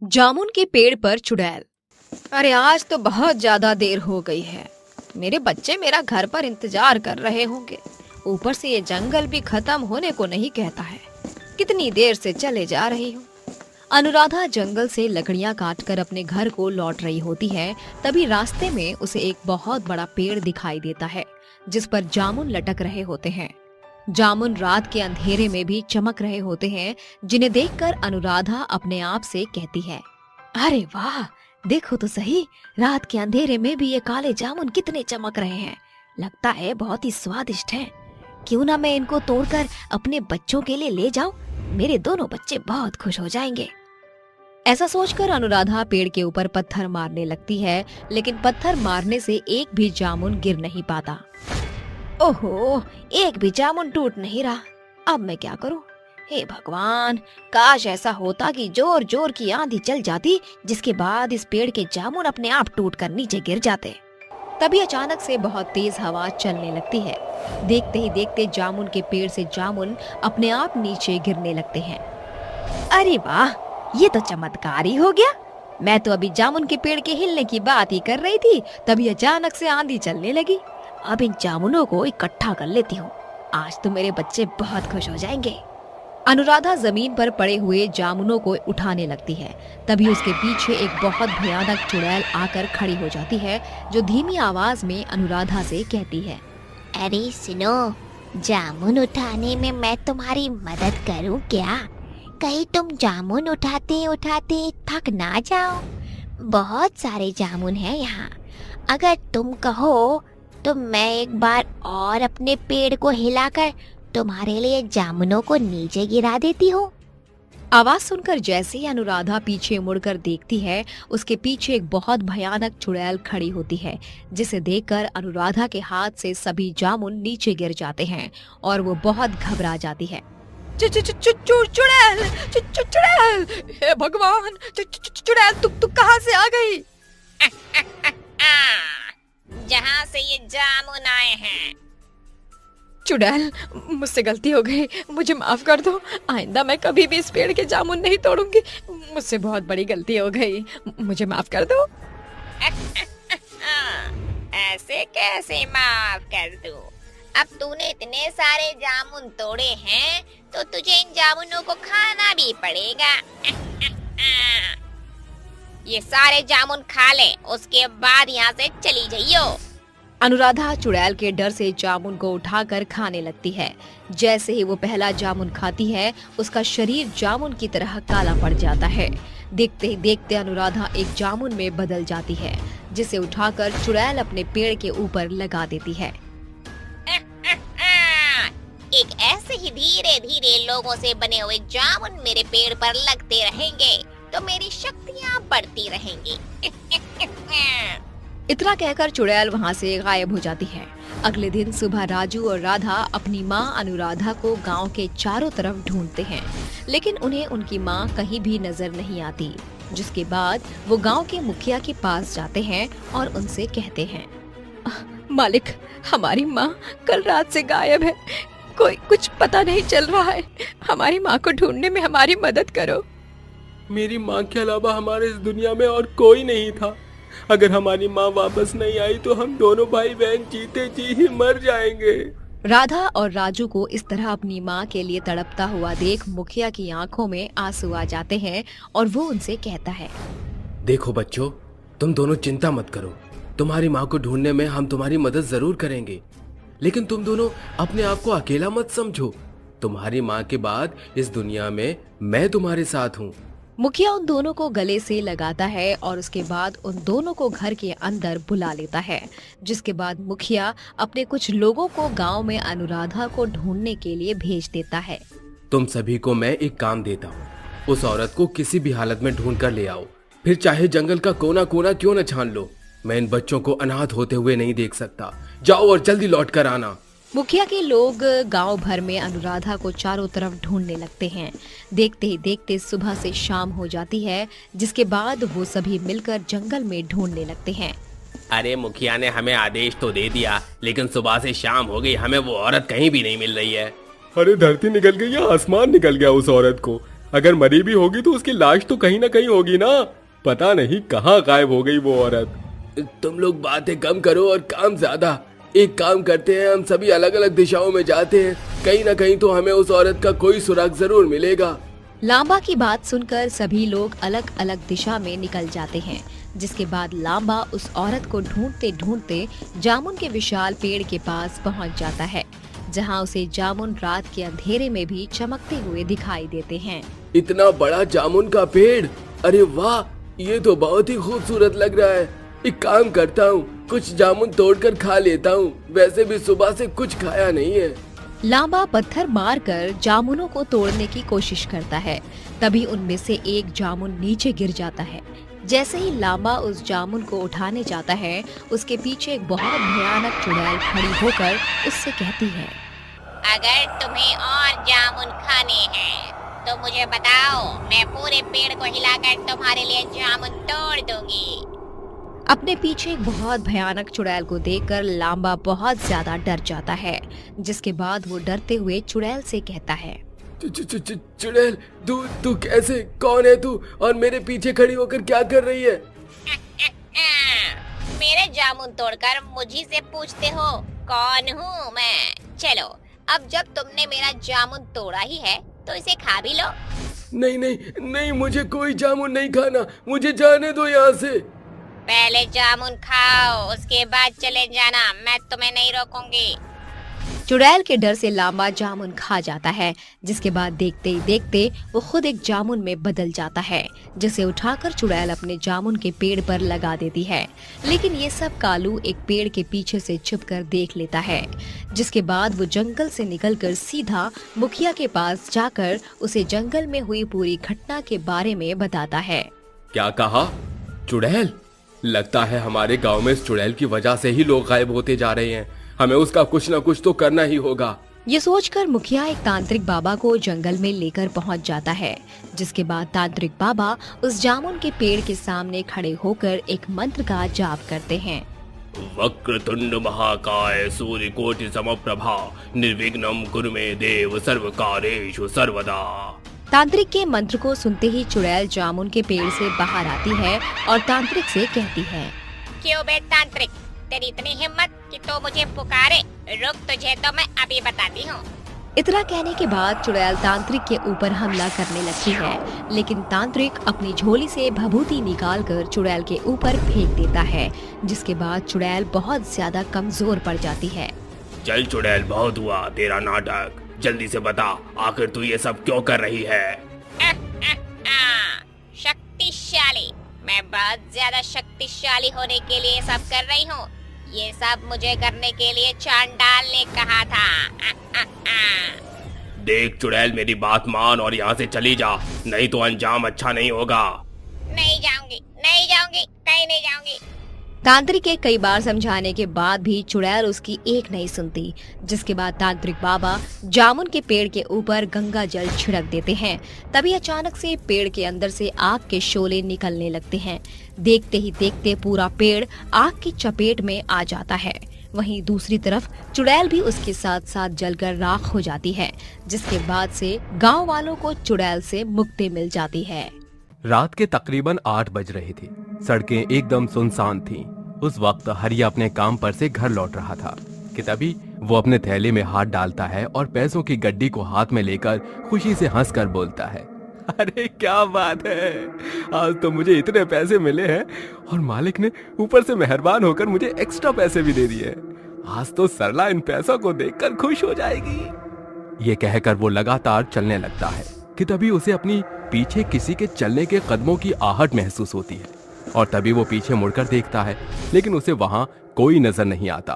जामुन के पेड़ पर चुड़ैल। अरे आज तो बहुत ज्यादा देर हो गई है। मेरे बच्चे मेरा घर पर इंतजार कर रहे होंगे। ऊपर से ये जंगल भी खत्म होने को नहीं कहता है। कितनी देर से चले जा रही हूँ। अनुराधा जंगल से लकड़ियां काटकर अपने घर को लौट रही होती है। तभी रास्ते में उसे एक बहुत बड़ा पेड़ दिखाई देता है जिस पर जामुन लटक रहे होते हैं। जामुन रात के अंधेरे में भी चमक रहे होते हैं, जिन्हें देखकर अनुराधा अपने आप से कहती है, अरे वाह, देखो तो सही, रात के अंधेरे में भी ये काले जामुन कितने चमक रहे हैं। लगता है बहुत ही स्वादिष्ट हैं। क्यों ना मैं इनको तोड़कर अपने बच्चों के लिए ले जाऊं? मेरे दोनों बच्चे बहुत खुश हो जाएंगे। ऐसा सोचकर अनुराधा पेड़ के ऊपर पत्थर मारने लगती है, लेकिन पत्थर मारने से एक भी जामुन गिर नहीं पाता। ओहो, एक भी जामुन टूट नहीं रहा। अब मैं क्या करूं? हे भगवान, काश ऐसा होता कि जोर जोर की आंधी चल जाती, जिसके बाद इस पेड़ के जामुन अपने आप टूटकर नीचे गिर जाते। तभी अचानक से बहुत तेज हवा चलने लगती है। देखते ही देखते जामुन के पेड़ से जामुन अपने आप नीचे गिरने लगते हैं। अरे वाह, ये तो चमत्कार ही हो गया। मैं तो अभी जामुन के पेड़ के हिलने की बात ही कर रही थी, तभी अचानक से आंधी चलने लगी। अब इन जामुनों को इकट्ठा कर लेती हूँ। आज तो मेरे बच्चे बहुत खुश हो जाएंगे। अनुराधा जमीन पर पड़े हुए जामुनों को उठाने लगती है। तभी उसके पीछे एक बहुत भयानक चुड़ैल आकर खड़ी हो जाती है, जो धीमी आवाज में अनुराधा से कहती है, अरे सुनो, जामुन उठाने में मैं तुम्हारी मदद करूं क्या? कहीं तुम जामुन उठाते उठाते थक ना जाओ। बहुत सारे जामुन हैं यहाँ। अगर तुम कहो तो मैं एक बार और अपने पेड़ को हिलाकर तुम्हारे लिए जामुनों को नीचे गिरा देती हूँ। आवाज सुनकर जैसे ही अनुराधा पीछे मुड़कर देखती है, उसके पीछे एक बहुत भयानक चुड़ैल खड़ी होती है, जिसे देखकर अनुराधा के हाथ से सभी जामुन नीचे गिर जाते हैं और वो बहुत घबरा जाती है। चुड़ैल, चुड़ैल, हे भगवान, चुड़ैल तू कहाँ से आ गई? जहाँ से ये जामुन आए हैं। चुड़ैल, मुझसे गलती हो गई, मुझे माफ कर दो। आइंदा मैं कभी भी इस पेड़ के जामुन नहीं तोड़ूंगी। मुझसे बहुत बड़ी गलती हो गई, मुझे माफ कर दो। ऐसे कैसे माफ कर दूं? अब तूने इतने सारे जामुन तोड़े हैं तो तुझे इन जामुनों को खाना भी पड़ेगा। ये सारे जामुन खा ले, उसके बाद यहाँ से चली जाइयो। अनुराधा चुड़ैल के डर से जामुन को उठाकर खाने लगती है। जैसे ही वो पहला जामुन खाती है, उसका शरीर जामुन की तरह काला पड़ जाता है। देखते ही देखते अनुराधा एक जामुन में बदल जाती है, जिसे उठाकर चुड़ैल अपने पेड़ के ऊपर लगा देती है। एक ऐसे ही धीरे धीरे लोगों से बने हुए जामुन मेरे पेड़ पर लगते रहेंगे तो मेरी शक्तियाँ बढ़ती रहेंगी। इतना कहकर चुड़ैल वहाँ से गायब हो जाती है। अगले दिन सुबह राजू और राधा अपनी माँ अनुराधा को गांव के चारों तरफ ढूंढते हैं, लेकिन उन्हें उनकी माँ कहीं भी नजर नहीं आती। जिसके बाद वो गांव के मुखिया के पास जाते हैं और उनसे कहते हैं, मालिक, हमारी माँ कल रात से गायब है। कोई कुछ पता नहीं चल रहा है। हमारी माँ को ढूंढने में हमारी मदद करो। मेरी माँ के अलावा हमारे इस दुनिया में और कोई नहीं था। अगर हमारी माँ वापस नहीं आई तो हम दोनों भाई बहन जीते जी ही मर जाएंगे। राधा और राजू को इस तरह अपनी माँ के लिए तड़पता हुआ देख मुखिया की आंखों में आंसू आ जाते हैं और वो उनसे कहता है, देखो बच्चों, तुम दोनों चिंता मत करो। तुम्हारी माँ को ढूंढने में हम तुम्हारी मदद जरूर करेंगे, लेकिन तुम दोनों अपने आप को अकेला मत समझो। तुम्हारी माँ के बाद इस दुनिया में मैं तुम्हारे साथ हूँ। मुखिया उन दोनों को गले से लगाता है और उसके बाद उन दोनों को घर के अंदर बुला लेता है। जिसके बाद मुखिया अपने कुछ लोगों को गांव में अनुराधा को ढूंढने के लिए भेज देता है। तुम सभी को मैं एक काम देता हूँ, उस औरत को किसी भी हालत में ढूंढ कर ले आओ, फिर चाहे जंगल का कोना कोना क्यों न छान लो। मैं इन बच्चों को अनाथ होते हुए नहीं देख सकता। जाओ और जल्दी लौट कर आना। मुखिया के लोग गांव भर में अनुराधा को चारों तरफ ढूंढने लगते हैं। देखते ही देखते सुबह से शाम हो जाती है, जिसके बाद वो सभी मिलकर जंगल में ढूंढने लगते हैं। अरे मुखिया ने हमें आदेश तो दे दिया, लेकिन सुबह से शाम हो गई, हमें वो औरत कहीं भी नहीं मिल रही है। अरे धरती निकल गई या आसमान निकल गया उस औरत को? अगर मरी भी होगी तो उसकी लाश तो कहीं ना कहीं होगी ना। पता नहीं कहाँ गायब हो गई वो औरत। तुम लोग बातें कम करो और काम ज्यादा। एक काम करते हैं, हम सभी अलग अलग दिशाओं में जाते हैं, कहीं ना कहीं तो हमें उस औरत का कोई सुराग जरूर मिलेगा। लांबा की बात सुनकर सभी लोग अलग अलग दिशा में निकल जाते हैं, जिसके बाद लांबा उस औरत को ढूंढते ढूंढते जामुन के विशाल पेड़ के पास पहुंच जाता है, जहां उसे जामुन रात के अंधेरे में भी चमकते हुए दिखाई देते हैं। इतना बड़ा जामुन का पेड़, अरे वाह, ये तो बहुत ही खूबसूरत लग रहा है। एक काम करता हूँ, कुछ जामुन तोड़कर खा लेता हूँ, वैसे भी सुबह से कुछ खाया नहीं है। लांबा पत्थर मारकर जामुनों को तोड़ने की कोशिश करता है। तभी उनमें से एक जामुन नीचे गिर जाता है। जैसे ही लांबा उस जामुन को उठाने जाता है, उसके पीछे एक बहुत भयानक चुड़ैल खड़ी होकर उससे कहती है, अगर तुम्हें और जामुन खाने हैं तो मुझे बताओ, मैं पूरे पेड़ को हिलाकर तुम्हारे लिए जामुन तोड़ दूंगी। अपने पीछे एक बहुत भयानक चुड़ैल को देखकर लांबा बहुत ज्यादा डर जाता है, जिसके बाद वो डरते हुए चुड़ैल से कहता है, चुड़ैल, तू कैसे, कौन है तू और मेरे पीछे खड़ी होकर क्या कर रही है? मेरे जामुन तोड़कर मुझी से पूछते हो कौन हूँ मैं? चलो, अब जब तुमने मेरा जामुन तोड़ा ही है तो इसे खा भी लो। नहीं नहीं नहीं, मुझे कोई जामुन नहीं खाना, मुझे जाने दो यहाँ से। पहले जामुन खाओ, उसके बाद चले जाना, मैं तुम्हें नहीं रोकूंगी। चुड़ैल के डर से लांबा जामुन खा जाता है, जिसके बाद देखते ही देखते वो खुद एक जामुन में बदल जाता है, जिसे उठाकर चुड़ैल अपने जामुन के पेड़ पर लगा देती है। लेकिन ये सब कालू एक पेड़ के पीछे से छुपकर देख लेता है, जिसके बाद वो जंगल से निकलकर सीधा मुखिया के पास जाकर उसे जंगल में हुई पूरी घटना के बारे में बताता है। क्या कहा? चुड़ैल? लगता है हमारे गांव में इस चुड़ैल की वजह से ही लोग गायब होते जा रहे हैं। हमें उसका कुछ न कुछ तो करना ही होगा। ये सोचकर मुखिया एक तांत्रिक बाबा को जंगल में लेकर पहुंच जाता है, जिसके बाद तांत्रिक बाबा उस जामुन के पेड़ के सामने खड़े होकर एक मंत्र का जाप करते हैं। वक्रतुंड महाकाय सूर्यकोटि समप्रभा निर्विघ्नं कुरु मे देव सर्वकार्येषु सर्वदा। तांत्रिक के मंत्र को सुनते ही चुड़ैल जामुन के पेड़ से बाहर आती है और तांत्रिक से कहती है, क्यों बे तांत्रिक, तेरी इतनी हिम्मत कि तो मुझे पुकारे? रुक, तुझे तो मैं अभी बताती हूँ। इतना कहने के बाद चुड़ैल तांत्रिक के ऊपर हमला करने लगती है, लेकिन तांत्रिक अपनी झोली से भभूति निकालकर चुड़ैल के ऊपर फेंक देता है, जिसके बाद चुड़ैल बहुत ज्यादा कमजोर पड़ जाती है। चल चुड़ैल, बहुत हुआ तेरा नाटक, जल्दी से बता, आखिर तू ये सब क्यों कर रही है? शक्तिशाली, मैं बहुत ज्यादा शक्तिशाली होने के लिए सब कर रही हूँ। ये सब मुझे करने के लिए चांडाल ने कहा था। देख चुड़ैल, मेरी बात मान और यहाँ से चली जा, नहीं तो अंजाम अच्छा नहीं होगा। नहीं जाऊंगी, नहीं जाऊंगी, कहीं नहीं जाऊंगी। तांत्रिक के कई बार समझाने के बाद भी चुड़ैल उसकी एक नहीं सुनती, जिसके बाद तांत्रिक बाबा जामुन के पेड़ के ऊपर गंगा जल छिड़क देते हैं। तभी अचानक से पेड़ के अंदर से आग के शोले निकलने लगते हैं। देखते ही देखते पूरा पेड़ आग की चपेट में आ जाता है। वहीं दूसरी तरफ चुड़ैल भी उसके साथ साथ जलकर राख हो जाती है, जिसके बाद से गाँव वालों को चुड़ैल से मुक्ति मिल जाती है। रात के तकरीबन 8 बज रहे थे। सड़कें एकदम सुनसान थीं। उस वक्त हरिया अपने काम पर से घर लौट रहा था कि तभी वो अपने थैले में हाथ डालता है और पैसों की गड्डी को हाथ में लेकर खुशी से हंसकर बोलता है, अरे क्या बात है, आज तो मुझे इतने पैसे मिले हैं और मालिक ने ऊपर से मेहरबान होकर मुझे एक्स्ट्रा पैसे भी दे दिए। आज तो सरला इन पैसों को देखकर खुश हो जाएगी। ये कहकर वो लगातार चलने लगता है कि तभी उसे अपनी पीछे किसी के चलने के कदमों की आहट महसूस होती है और तभी वो पीछे मुड़कर देखता है, लेकिन उसे वहां कोई नजर नहीं आता।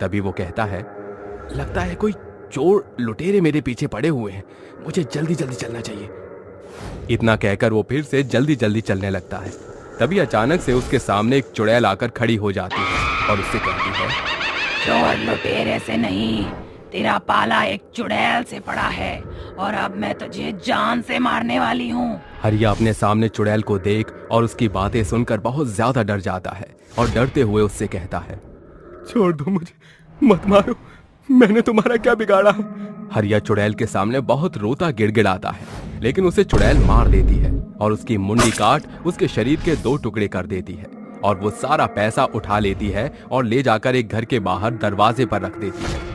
तभी वो कहता है, लगता है कोई चोर लुटेरे मेरे पीछे पड़े हुए हैं, मुझे जल्दी जल्दी चलना चाहिए। इतना कहकर वो फिर से जल्दी जल्दी चलने लगता है। तभी अचानक से उसके सामने एक चुड़ैल आकर खड़ी हो जाती है और उससे कहती है, चोर लुटेरे से नहीं, तेरा पाला एक चुड़ैल से पड़ा है और अब मैं तुझे जान से मारने वाली हूँ। हरिया अपने सामने चुड़ैल को देख और उसकी बातें सुनकर बहुत ज्यादा डर जाता है और डरते हुए उससे कहता है, छोड़ दो मुझे, मत मारो, मैंने तुम्हारा क्या बिगाड़ा? हरिया चुड़ैल के सामने बहुत रोता गिड़गिड़ाता है, लेकिन उसे चुड़ैल मार देती है और उसकी मुंडी काट उसके शरीर के 2 टुकड़े कर देती है और वो सारा पैसा उठा लेती है और ले जाकर एक घर के बाहर दरवाजे पर रख देती है।